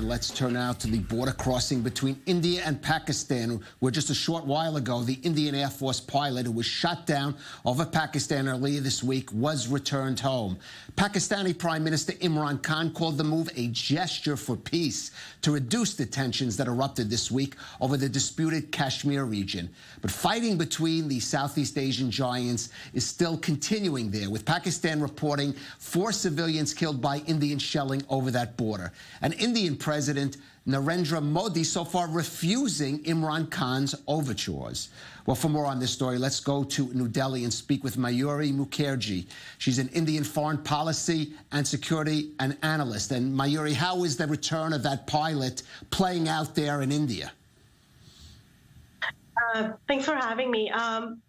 And let's turn now to the border crossing between India and Pakistan, where just a short while ago, the Indian Air Force pilot who was shot down over Pakistan earlier this week was returned home. Pakistani Prime Minister Imran Khan called the move a gesture for peace to reduce the tensions that erupted this week over the disputed Kashmir region. But fighting between the Southeast Asian giants is still continuing there, with Pakistan reporting 4 civilians killed by Indian shelling over that border. And Indian President Narendra Modi so far refusing Imran Khan's overtures. Well, for more on this story, let's go to New Delhi and speak with Mayuri Mukherjee. She's an Indian foreign policy and security analyst. And Mayuri, how is the return of that pilot playing out there in India? Thanks for having me.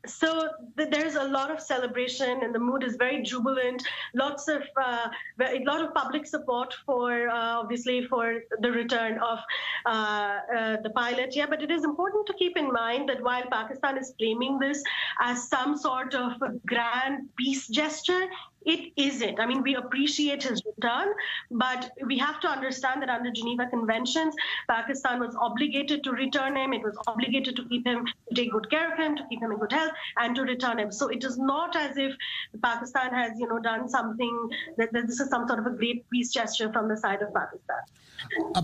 So there's a lot of celebration and the mood is very jubilant. A lot of public support for obviously for the return of the pilot. Yeah, but it is important to keep in mind that while Pakistan is framing this as some sort of a grand peace gesture, it isn't. I mean, we appreciate his return, but we have to understand that under Geneva Conventions, Pakistan was obligated to return him. It was obligated to keep him, to take good care of him, to keep him in good health, and to return him. So it is not as if Pakistan has, done something that this is some sort of a great peace gesture from the side of Pakistan.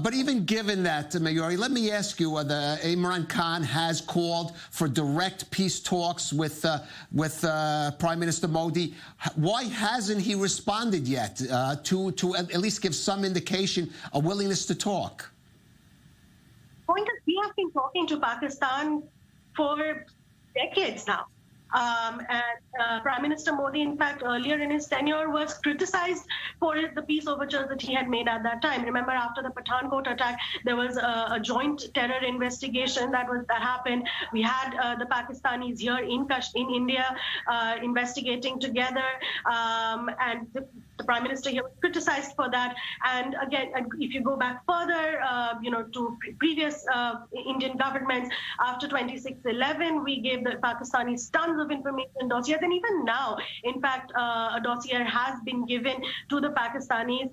But even given that, Mayuri, let me ask you, Imran Khan has called for direct peace talks with Prime Minister Modi. Why hasn't he responded yet to at least give some indication, a willingness to talk? Point is, we have been talking to Pakistan for decades now. And Prime Minister Modi, in fact, earlier in his tenure was criticized for the peace overtures that he had made at that time. Remember, after the Pathankot attack, there was a joint terror investigation that happened. We had the Pakistanis here in India investigating together, and the Prime Minister here was criticized for that. And again, if you go back further, to previous Indian governments, after 26/11, we gave the Pakistanis tons of information dossiers, and even now, in fact, a dossier has been given to the Pakistanis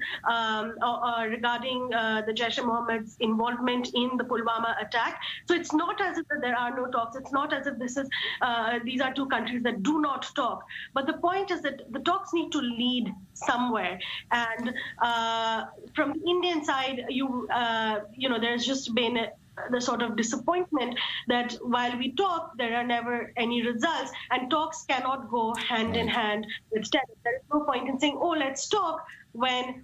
regarding the Jaish-e-Mohammed's involvement in the Pulwama attack. So it's not as if there are no talks. It's not as if these are two countries that do not talk. But the point is that the talks need to lead somewhere. And from the Indian side, there's just been the sort of disappointment that while we talk, there are never any results, and talks cannot go hand in hand with terror. There is no point in saying, "Oh, let's talk," when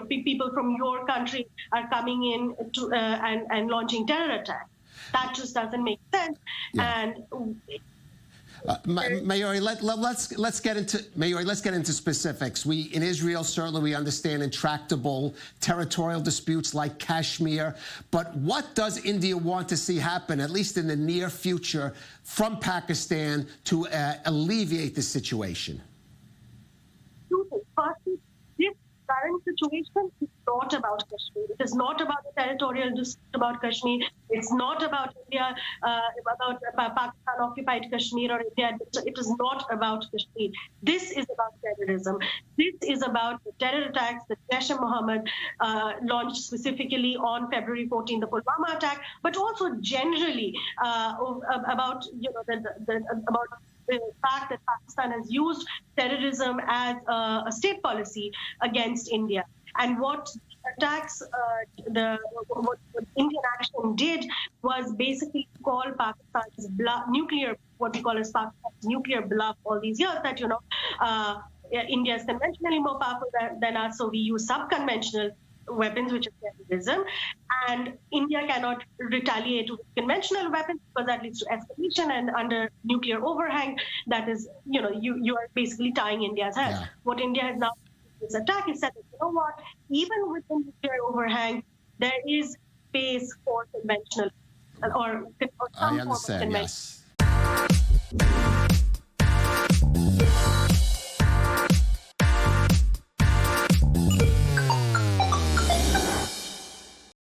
people from your country are coming in to and launching terror attacks. That just doesn't make sense. Yeah. And Mayuri, let's get into specifics. In Israel, certainly we understand intractable territorial disputes like Kashmir. But what does India want to see happen, at least in the near future, from Pakistan to alleviate this situation? Two things. Firstly, this current situation is not about Kashmir. It is not about the territorial dispute about Kashmir. It's not about India, about Pakistan-occupied Kashmir or India. It is not about Kashmir. This is about terrorism. This is about the terror attacks that Jaish-e-Mohammed launched specifically on February 14, the Pulwama attack, but also generally about the fact that Pakistan has used terrorism as a state policy against India. And what attacks, what Indian action did was basically call Pakistan's what we call as Pakistan's nuclear bluff all these years, that, India is conventionally more powerful than us, so we use sub-conventional weapons, which is terrorism, and India cannot retaliate with conventional weapons because that leads to escalation, and under nuclear overhang, that is, you are basically tying India's hands. Yeah. What India has now this attack is that, even with the nuclear overhang, there is space for conventional or some I understand, form of conventional. yes.